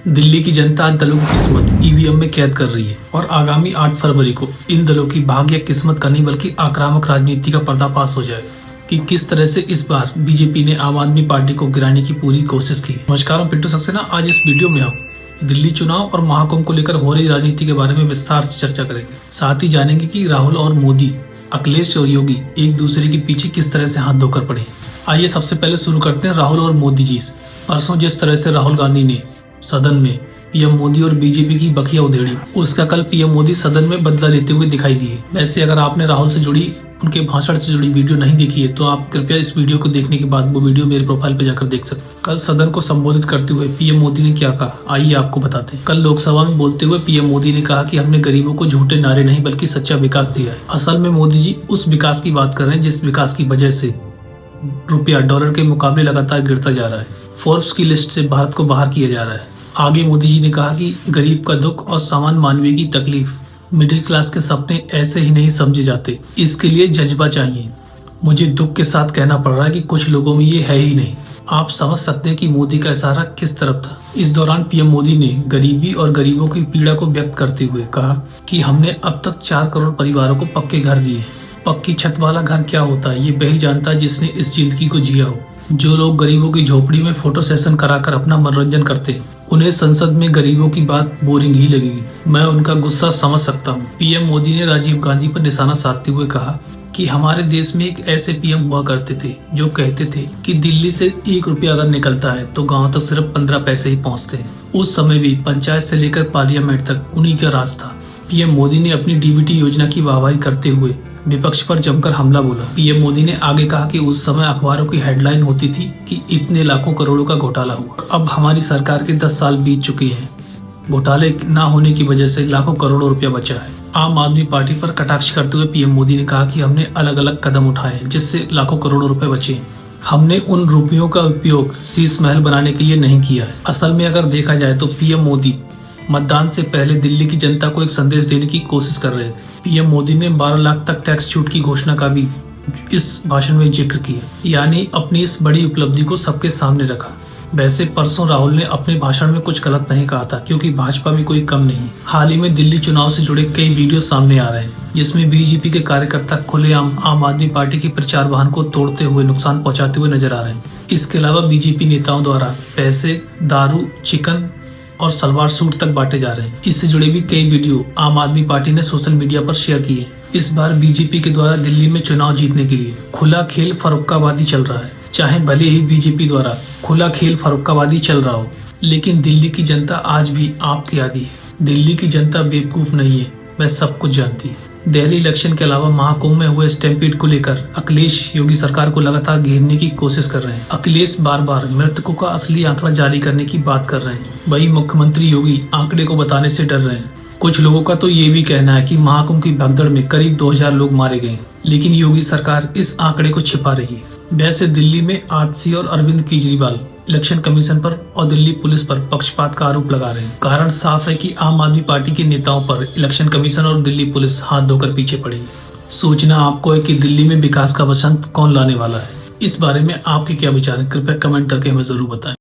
दिल्ली की जनता आज दलों की किस्मत ईवीएम में कैद कर रही है और आगामी 8 फरवरी को इन दलों की भाग्य या किस्मत का नहीं बल्कि आक्रामक राजनीति का पर्दाफाश हो जाएगा कि किस तरह से इस बार बीजेपी ने आम आदमी पार्टी को गिराने की पूरी कोशिश की। नमस्कार, मैं पिंटू सक्सेना। आज इस वीडियो में हम दिल्ली चुनाव और महाकुंभ को लेकर हो रही राजनीति के बारे में विस्तार से चर्चा करेंगे। साथ ही जानेंगे कि राहुल और मोदी, अखिलेश और योगी एक दूसरे के पीछे किस तरह से हाथ धोकर पड़े। आइए सबसे पहले शुरू करते हैं राहुल और मोदी जी से। परसों जिस तरह से राहुल गांधी ने सदन में पीएम मोदी और बीजेपी की बखिया उधेड़ी, उसका कल पीएम मोदी सदन में बदला लेते हुए दिखाई दिए। वैसे अगर आपने राहुल से जुड़ी, उनके भाषण से जुड़ी वीडियो नहीं देखी है तो आप कृपया इस वीडियो को देखने के बाद वो वीडियो मेरे प्रोफाइल पर जाकर देख सकते हैं। कल सदन को संबोधित करते हुए पीएम मोदी ने क्या कहा, आइए आपको बताते हैं। कल लोकसभा में बोलते हुए पीएम मोदी ने कहा कि हमने गरीबों को झूठे नारे नहीं बल्कि सच्चा विकास दिया है। असल में मोदी जी उस विकास की बात कर रहे हैं जिस विकास की वजह से रुपया डॉलर के मुकाबले लगातार गिरता जा रहा है। फोर्ब्स की लिस्ट से भारत को बाहर किया जा रहा है। आगे मोदी जी ने कहा कि गरीब का दुख और सामान्य मानवीय की तकलीफ, मिडिल क्लास के सपने ऐसे ही नहीं समझे जाते, इसके लिए जज्बा चाहिए। मुझे दुख के साथ कहना पड़ रहा है कि कुछ लोगों में ये है ही नहीं। आप समझ सकते हैं कि मोदी का इशारा किस तरफ था। इस दौरान पीएम मोदी ने गरीबी और गरीबों की पीड़ा को व्यक्त करते हुए कहा कि हमने अब तक 4 करोड़ परिवारों को पक्के घर दिए। पक्की छत वाला घर क्या होता है ये वही जानता है जिसने इस जिंदगी को जिया हो। जो लोग गरीबों की झोपड़ी में फोटो सेशन कराकर अपना मनोरंजन करते हैं, उन्हें संसद में गरीबों की बात बोरिंग ही लगेगी। मैं उनका गुस्सा समझ सकता हूँ। पीएम मोदी ने राजीव गांधी पर निशाना साधते हुए कहा कि हमारे देश में एक ऐसे पीएम हुआ करते थे जो कहते थे कि दिल्ली से 1 रुपया अगर निकलता है तो गाँव तक सिर्फ 15 पैसे ही पहुँचते हैं। उस समय भी पंचायत से लेकर पार्लियामेंट तक उन्हीं का राज था। पीएम मोदी ने अपनी डीबीटी योजना की वाहवाही करते हुए विपक्ष पर जमकर हमला बोला। पीएम मोदी ने आगे कहा कि उस समय अखबारों की हेडलाइन होती थी कि इतने लाखों करोड़ों का घोटाला हुआ। अब हमारी सरकार के 10 साल बीत चुके हैं। घोटाले ना होने की वजह से लाखों करोड़ों रुपया बचा है। आम आदमी पार्टी पर कटाक्ष करते हुए पीएम मोदी ने कहा कि हमने अलग अलग कदम उठाए जिससे लाखों करोड़ों रुपए बचे। हमने उन रुपयों का उपयोग शीश महल बनाने के लिए नहीं किया है। असल में अगर देखा जाए तो पीएम मोदी मतदान से पहले दिल्ली की जनता को एक संदेश देने की कोशिश कर रहे थे। पीएम मोदी ने 12 लाख तक टैक्स छूट की घोषणा का भी इस भाषण में जिक्र किया, यानी अपनी इस बड़ी उपलब्धि को सबके सामने रखा। वैसे परसों राहुल ने अपने भाषण में कुछ गलत नहीं कहा था क्योंकि भाजपा में कोई कम नहीं। हाल ही में दिल्ली चुनाव से जुड़े कई वीडियो सामने आ रहे हैं जिसमें बीजेपी के कार्यकर्ता खुलेआम आम आदमी पार्टी की प्रचार वाहन को तोड़ते हुए नुकसान पहुंचाते हुए नजर आ रहे हैं। इसके अलावा बीजेपी नेताओं द्वारा पैसे, दारू, चिकन और सलवार सूट तक बांटे जा रहे हैं। इससे जुड़े भी कई वीडियो आम आदमी पार्टी ने सोशल मीडिया पर शेयर किए। इस बार बीजेपी के द्वारा दिल्ली में चुनाव जीतने के लिए खुला खेल फरोख्तबाजी चल रहा है। चाहे भले ही बीजेपी द्वारा खुला खेल फरोख्तबाजी चल रहा हो, लेकिन दिल्ली की जनता आज भी आपकी आदी है। दिल्ली की जनता बेवकूफ नहीं है, वह सब कुछ जानती है। दिल्ली इलेक्शन के अलावा महाकुंभ में हुए स्टैम्पीड को लेकर अखिलेश योगी सरकार को लगातार घेरने की कोशिश कर रहे हैं। अखिलेश बार बार मृतकों का असली आंकड़ा जारी करने की बात कर रहे हैं। वही मुख्यमंत्री योगी आंकड़े को बताने से डर रहे हैं। कुछ लोगों का तो ये भी कहना है कि महाकुंभ की भगदड़ में करीब 2000 लोग मारे गए, लेकिन योगी सरकार इस आंकड़े को छिपा रही है। वैसे दिल्ली में आजसी और अरविंद केजरीवाल इलेक्शन कमीशन पर और दिल्ली पुलिस पर पक्षपात का आरोप लगा रहे हैं। कारण साफ है कि आम आदमी पार्टी के नेताओं पर इलेक्शन कमीशन और दिल्ली पुलिस हाथ धोकर पीछे पड़ी। सोचना आपको है कि दिल्ली में विकास का वसंत कौन लाने वाला है। इस बारे में आपके क्या विचार हैं, कृपया कमेंट करके हमें जरूर बताएं।